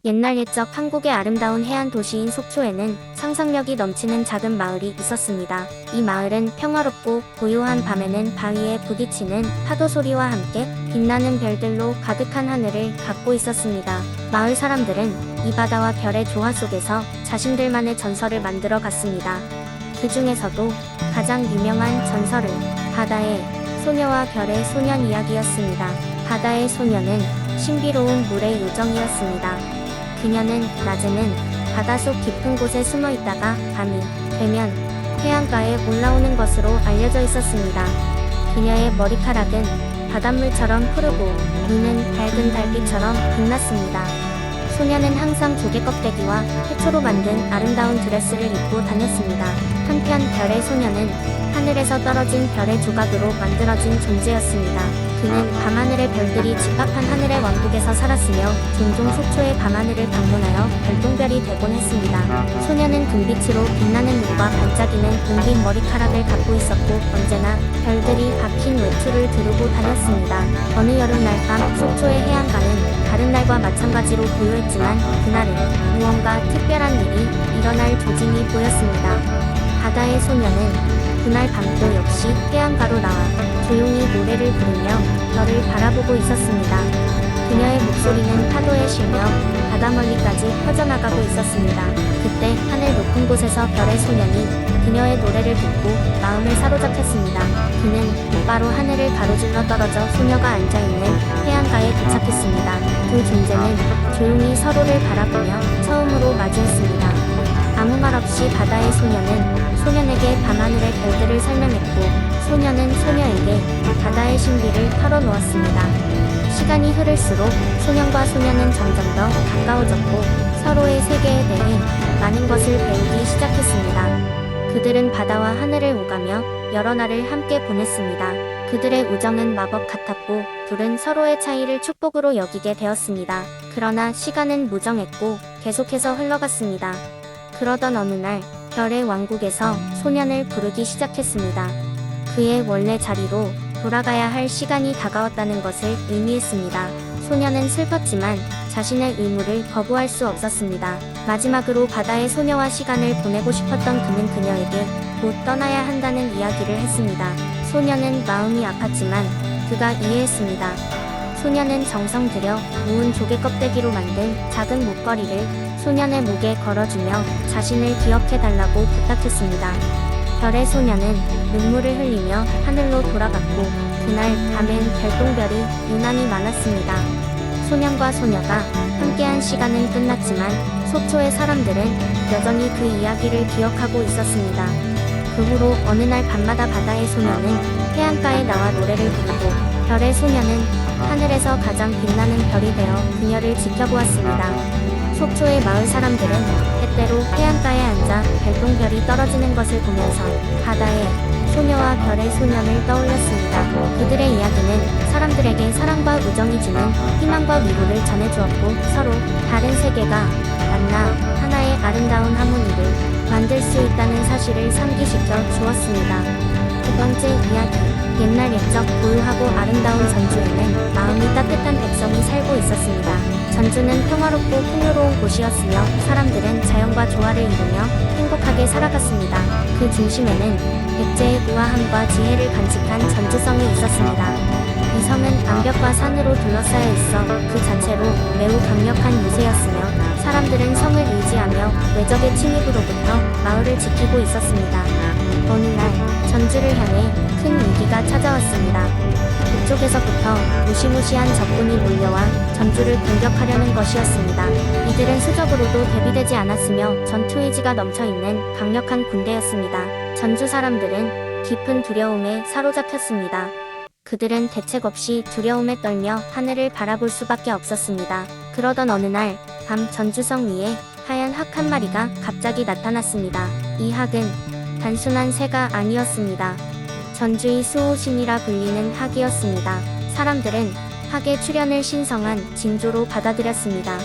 옛날 옛적 한국의 아름다운 해안 도시인 속초에는 상상력이 넘치는 작은 마을이 있었습니다. 이 마을은 평화롭고 고요한 밤에는 바위에 부딪히는 파도 소리와 함께 빛나는 별들로 가득한 하늘을 갖고 있었습니다. 마을 사람들은 이 바다와 별의 조화 속에서 자신들만의 전설을 만들어 갔습니다. 그 중에서도 가장 유명한 전설은 바다의 소녀와 별의 소년 이야기였습니다. 바다의 소녀는 신비로운 물의 요정이었습니다. 그녀는 낮에는 바닷속 깊은 곳에 숨어 있다가 밤이 되면 해안가에 올라오는 것으로 알려져 있었습니다. 그녀의 머리카락은 바닷물처럼 푸르고 눈은 밝은 달빛처럼 빛났습니다. 소녀는 항상 조개 껍데기와 해초로 만든 아름다운 드레스를 입고 다녔습니다. 한편 별의 소녀는 하늘에서 떨어진 별의 조각으로 만들어진 존재였습니다. 그는 밤하늘의 별들이 집합한 하늘의 왕국에서 살았으며 종종 속초의 밤하늘을 방문하여 별똥별이 되곤 했습니다. 소녀는 금빛으로 빛나는 눈과 반짝이는 은빛 머리카락을 갖고 있었고 언제나 별들이 박힌 외투를 두르고 다녔습니다. 어느 여름날 밤 속초의 해안가는 다른 날과 마찬가지로 고요했지만 그날은 무언가 특별한 일이 일어날 조짐이 보였습니다. 바다의 소녀는 그날 밤도 역시 해안가로 나와 조용히 노래를 부르며 별을 바라보고 있었습니다. 그녀의 목소리는 파도에 실려 바다 멀리까지 퍼져나가고 있었습니다. 그때 하늘 높은 곳에서 별의 소년이 그녀의 노래를 듣고 마음을 사로잡혔습니다. 그는 곧바로 하늘을 가로질러 떨어져 소녀가 앉아있는 해안가에 도착했습니다. 두 존재는 조용히 서로를 바라보며 처음으로 마주했습니다. 아무 말 없이 바다의 소녀는 소년에게 밤하늘의 별들을 설명했고 소녀는 소녀에게 바다의 신비를 털어놓았습니다. 시간이 흐를수록 소년과 소녀는 점점 더 가까워졌고 서로의 세계에 대해 많은 것을 배우기 시작했습니다. 그들은 바다와 하늘을 오가며 여러 날을 함께 보냈습니다. 그들의 우정은 마법 같았고 둘은 서로의 차이를 축복으로 여기게 되었습니다. 그러나 시간은 무정했고 계속해서 흘러갔습니다. 그러던 어느 날 별의 왕국에서 소년을 부르기 시작했습니다. 그의 원래 자리로 돌아가야 할 시간이 다가왔다는 것을 의미했습니다. 소년은 슬펐지만 자신의 의무를 거부할 수 없었습니다. 마지막으로 바다의 소녀와 시간을 보내고 싶었던 그는 그녀에게 곧 떠나야 한다는 이야기를 했습니다. 소녀는 마음이 아팠지만 그가 이해했습니다. 소녀는 정성 들여 모은 조개 껍데기로 만든 작은 목걸이를 소년의 목에 걸어주며 자신을 기억해달라고 부탁했습니다. 별의 소녀는 눈물을 흘리며 하늘로 돌아갔고 그날 밤엔 별똥별이 유난히 많았습니다. 소년과 소녀가 함께한 시간은 끝났지만 속초의 사람들은 여전히 그 이야기를 기억하고 있었습니다. 그 후로 어느 날 밤마다 바다의 소녀는 해안가에 나와 노래를 부르고 별의 소녀는 하늘에서 가장 빛나는 별이 되어 그녀를 지켜보았습니다. 속초의 마을 사람들은 때때로 해안가에 앉아 별똥별이 떨어지는 것을 보면서 바다의 소녀와 별의 소년을 떠올렸습니다. 그들의 이야기는 사람들에게 사랑과 우정이 주는 희망과 위로를 전해주었고 서로 다른 세계가 만나 하나의 아름다운 하모니를 만들 수 있다는 사실을 상기시켜 주었습니다. 두 번째 이야기. 옛날 옛적 고요하고 아름다운 전주에는 마음이 따뜻한 백성이 살고 있었습니다. 전주는 평화롭고 풍요로운 곳이었으며 사람들은 자연과 조화를 이루며 행복하게 살아갔습니다. 그 중심에는 백제의 우아함과 지혜를 간직한 전주성이 있었습니다. 이 성은 암벽과 산으로 둘러싸여 있어 그 자체로 매우 강력한 요새였으며 사람들은 성을 의지하며 외적의 침입으로부터 마을을 지키고 있었습니다. 어느 날 전주를 향해 큰 위기가 찾아왔습니다. 북쪽에서부터 무시무시한 적군이 몰려와 전주를 공격하려는 것이었습니다. 이들은 수적으로도 대비되지 않았으며 전투 의지가 넘쳐있는 강력한 군대였습니다. 전주 사람들은 깊은 두려움에 사로잡혔습니다. 그들은 대책 없이 두려움에 떨며 하늘을 바라볼 수밖에 없었습니다. 그러던 어느 날 밤 전주성 위에 하얀 학 한 마리가 갑자기 나타났습니다. 이 학은 단순한 새가 아니었습니다. 전주의 수호신이라 불리는 학이었습니다. 사람들은 학의 출현을 신성한 징조로 받아들였습니다.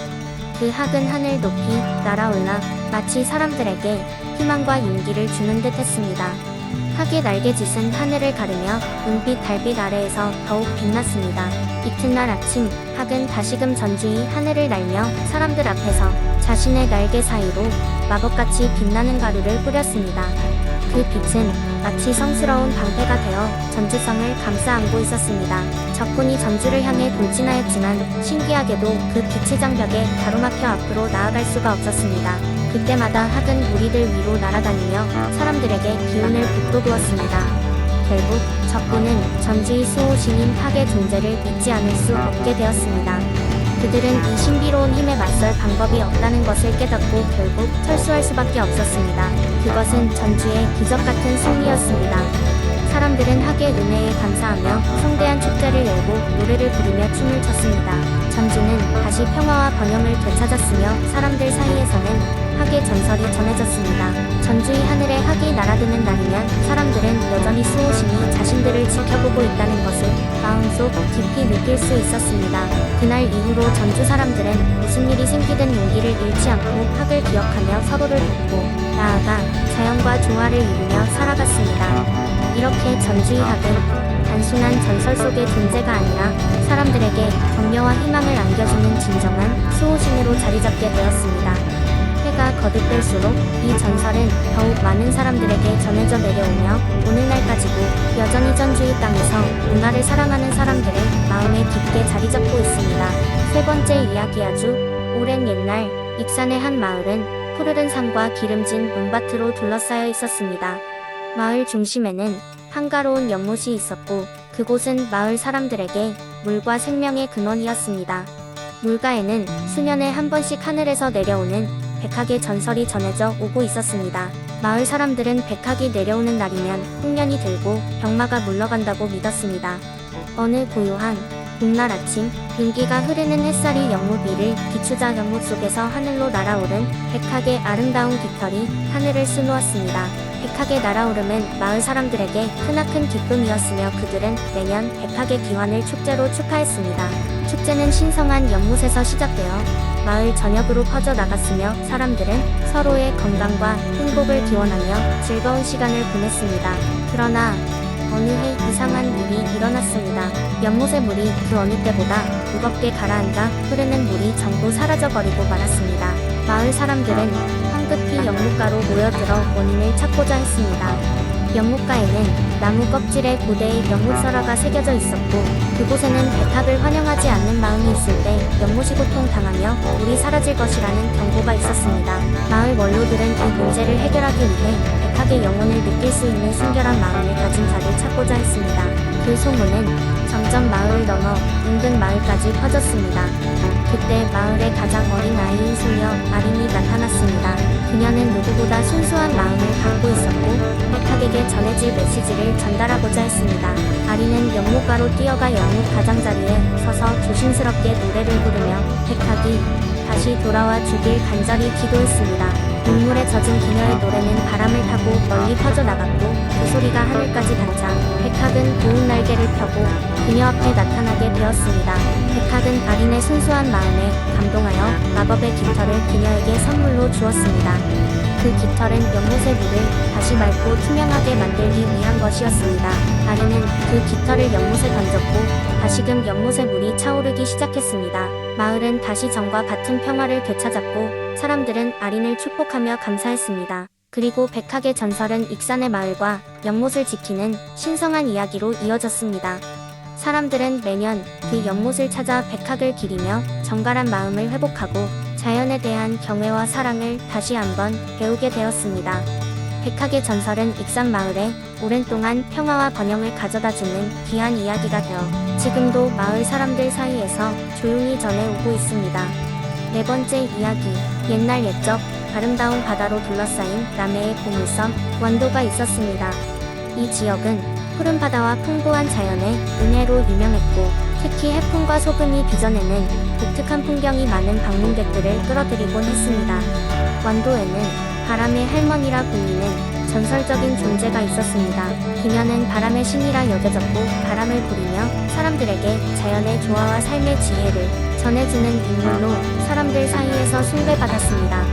그 학은 하늘 높이 날아올라 마치 사람들에게 희망과 용기를 주는 듯 했습니다. 학의 날개짓은 하늘을 가르며 은빛 달빛 아래에서 더욱 빛났습니다. 이튿날 아침 학은 다시금 전주의 하늘을 날며 사람들 앞에서 자신의 날개 사이로 마법같이 빛나는 가루를 뿌렸습니다. 그 빛은 마치 성스러운 방패가 되어 전주성을 감싸 안고 있었습니다. 적군이 전주를 향해 돌진하였지만 신기하게도 그 빛의 장벽에 가로막혀 앞으로 나아갈 수가 없었습니다. 그때마다 학은 무리들 위로 날아다니며 사람들에게 기운을 북돋우었습니다. 결국 적군은 전주의 수호신인 학의 존재를 믿지 않을 수 없게 되었습니다. 그들은 이 신비로운 힘에 맞설 방법이 없다는 것을 깨닫고 결국 철수할 수밖에 없었습니다. 그것은 전주의 기적 같은 승리였습니다. 사람들은 학의 은혜에 감사하며 성대한 축제를 열고 노래를 부르며 춤을 췄습니다. 전주는 다시 평화와 번영을 되찾았으며 사람들 사이에서는 학의 전설이 전해졌습니다. 전주의 하늘에 학이 날아드는 날이면 사람들은 여전히 수호신이 자신들을 지켜보고 있다는 것을 마음속 깊이 느낄 수 있었습니다. 그날 이후로 전주 사람들은 무슨 일이 생기든 용기를 잃지 않고 학을 기억하며 서로를 돕고 나아가 자연과 조화를 이루며 살아갔습니다. 이렇게 전주의 학은 단순한 전설 속의 존재가 아니라 사람들에게 격려와 희망을 안겨주는 진정한 수호신으로 자리잡게 되었습니다. 해가 거듭될수록 이 전설은 더욱 많은 사람들에게 전해져 내려오며 오늘날까지도 여전히 전주의 땅에서 문화를 사랑하는 사람들의 마음에 깊게 자리잡고 있습니다. 세 번째 이야기. 아주 오랜 옛날 익산의 한 마을은 푸르른 산과 기름진 논밭으로 둘러싸여 있었습니다. 마을 중심에는 한가로운 연못이 있었고 그곳은 마을 사람들에게 물과 생명의 근원이었습니다. 물가에는 수년에 한 번씩 하늘에서 내려오는 백학의 전설이 전해져 오고 있었습니다. 마을 사람들은 백학이 내려오는 날이면 홍련이 들고 병마가 물러간다고 믿었습니다. 어느 고요한 봄날 아침, 윤기가 흐르는 햇살이 연못 위를 비추자 연못 속에서 하늘로 날아오른 백학의 아름다운 깃털이 하늘을 수놓았습니다. 백학의 날아오름은 마을 사람들에게 크나큰 기쁨이었으며 그들은 매년 백학의 귀환을 축제로 축하했습니다. 축제는 신성한 연못에서 시작되어 마을 전역으로 퍼져나갔으며 사람들은 서로의 건강과 행복을 기원하며 즐거운 시간을 보냈습니다. 그러나 어느 해 이상한 일이 일어났습니다. 연못의 물이 그 어느 때보다 무겁게 가라앉아 흐르는 물이 전부 사라져버리고 말았습니다. 마을 사람들은 황급히 연못가로 모여들어 원인을 찾고자 했습니다. 연못가에는 나무 껍질에 고대의 연못설화가 새겨져 있었고 그곳에는 백학을 환영하지 않는 마음이 있을 때 연못이 고통당하며 물이 사라질 것이라는 경고가 있었습니다. 마을 원로들은 이 문제를 해결하기 위해 백학의 영혼을 느낄 수 있는 순결한 마음을 가진 자를 찾고자 했습니다. 그 소문은 점점 마을을 넘어 인근 마을까지 퍼졌습니다. 그때 마을의 가장 어린 아이인 소녀 아린이 나타났습니다. 그녀는 누구보다 순수한 마음을 갖고 있었고 백학에게 전해질 메시지를 전달하고자 했습니다. 아린은 연못가로 뛰어가 연못 가장자리에 서서 조심스럽게 노래를 부르며 백학이 다시 돌아와 주길 간절히 기도했습니다. 눈물에 젖은 그녀의 노래는 바람을 타고 멀리 퍼져나갔고 그 소리가 하늘까지 닿자 백학은 고운 날개를 펴고 그녀 앞에 나타나게 되었습니다. 백학은 아린의 순수한 마음에 감동하여 마법의 깃털을 그녀에게 선물로 주었습니다. 그 깃털은 연못의 물을 다시 맑고 투명하게 만들기 위한 것이었습니다. 아린은 그 깃털을 연못에 던졌고 다시금 연못의 물이 차오르기 시작했습니다. 마을은 다시 전과 같은 평화를 되찾았고 사람들은 아린을 축복하며 감사했습니다. 그리고 백학의 전설은 익산의 마을과 연못을 지키는 신성한 이야기로 이어졌습니다. 사람들은 매년 그 연못을 찾아 백학을 기리며 정갈한 마음을 회복하고 자연에 대한 경외와 사랑을 다시 한번 배우게 되었습니다. 백학의 전설은 익산 마을에 오랜 동안 평화와 번영을 가져다주는 귀한 이야기가 되어 지금도 마을 사람들 사이에서 조용히 전해오고 있습니다. 네 번째 이야기. 옛날 옛적 아름다운 바다로 둘러싸인 남해의 보물섬 완도가 있었습니다. 이 지역은 푸른 바다와 풍부한 자연의 은혜로 유명했고 특히 해풍과 소금이 빚어내는 독특한 풍경이 많은 방문객들을 끌어들이곤 했습니다. 완도에는 바람의 할머니라 불리는 전설적인 존재가 있었습니다. 그녀는 바람의 신이라 여겨졌고 바람을 부리며 사람들에게 자연의 조화와 삶의 지혜를 전해주는 인물로 사람들 사이에서 숭배받았습니다.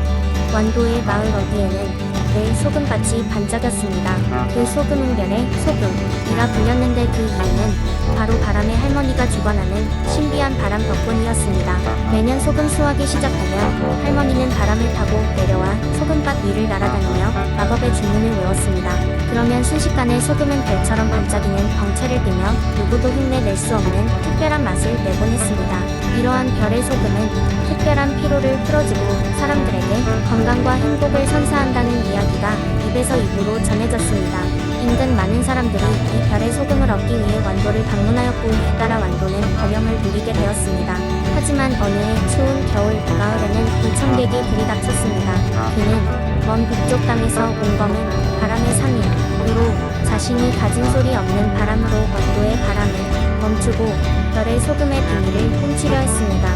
완도의 마을 어귀에는 늘 소금밭이 반짝였습니다. 그 소금은 별의 소금이라 불렸는데 그 이유는 바로 바람의 할머니가 주관하는 신비한 바람 덕분이었습니다. 매년 소금 수확이 시작되면 할머니는 바람을 타고 내려와 소금밭 위를 날아다니며 마법의 주문을 외웠습니다. 그러면 순식간에 소금은 별처럼 반짝이는 광채를 띠며 누구도 흉내낼 수 없는 특별한 맛을 내곤 했습니다. 이러한 별의 소금은 특별한 피로를 풀어주고 사람들에게 건강과 행복을 선사한다는 이야기가 입에서 입으로 전해졌습니다. 인근 많은 사람들이 이 별의 소금을 얻기 위해 완도를 방문하였고 이에 따라 완도는 번영을 누리게 되었습니다. 하지만 어느 해 추운 겨울 가을에는 불청객이 들이닥쳤습니다. 그는 먼 북쪽 땅에서 온 검은 바람의 상인으로 자신이 가진 소리 없는 바람으로 완도의 바람을 멈추고 별의 소금의 비밀을 훔치려 했습니다.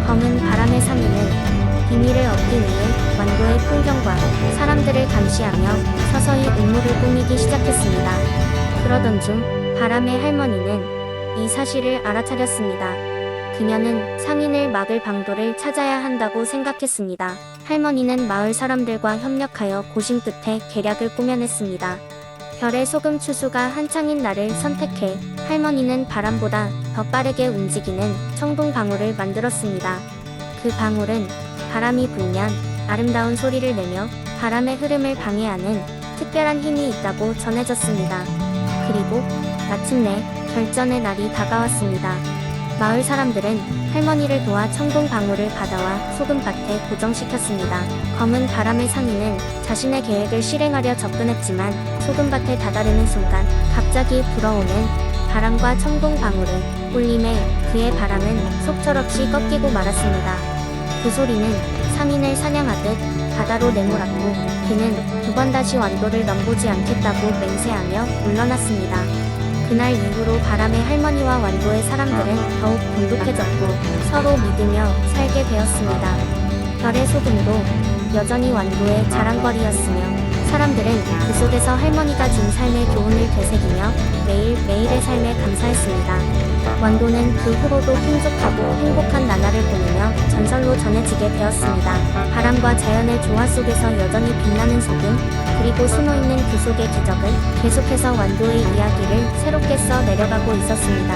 검은 바람의 상인은 비밀을 얻기 위해 완도의 풍경과 사람들을 감시하며 서서히 음모를 꾸미기 시작했습니다. 그러던 중 바람의 할머니는 이 사실을 알아차렸습니다. 그녀는 상인을 막을 방도를 찾아야 한다고 생각했습니다. 할머니는 마을 사람들과 협력하여 고심 끝에 계략을 꾸며냈습니다. 별의 소금 추수가 한창인 날을 선택해 할머니는 바람보다 더 빠르게 움직이는 청동 방울을 만들었습니다. 그 방울은 바람이 불면 아름다운 소리를 내며 바람의 흐름을 방해하는 특별한 힘이 있다고 전해졌습니다. 그리고 마침내 결전의 날이 다가왔습니다. 마을 사람들은 할머니를 도와 청동 방울을 받아와 소금밭에 고정시켰습니다. 검은 바람의 상인은 자신의 계획을 실행하려 접근했지만 소금밭에 다다르는 순간 갑자기 불어오는 바람과 청동 방울의 울림에 그의 바람은 속절없이 꺾이고 말았습니다. 그 소리는 상인을 사냥하듯 바다로 내몰았고 그는 두 번 다시 완도를 넘보지 않겠다고 맹세하며 물러났습니다. 그날 이후로 바람의 할머니와 완도의 사람들은 더욱 돈독해졌고 서로 믿으며 살게 되었습니다. 별의 소금도 여전히 완도의 자랑거리였으며 사람들은 그 속에서 할머니가 준 삶의 교훈을 되새기며 매일매일의 삶에 감사했습니다. 완도는 그 후로도 풍족하고 행복한 나날을 보내며 전설로 전해지게 되었습니다. 바람과 자연의 조화 속에서 여전히 빛나는 소금, 그리고 숨어있는 그 속의 기적은 계속해서 완도의 이야기를 새롭게 써 내려가고 있었습니다.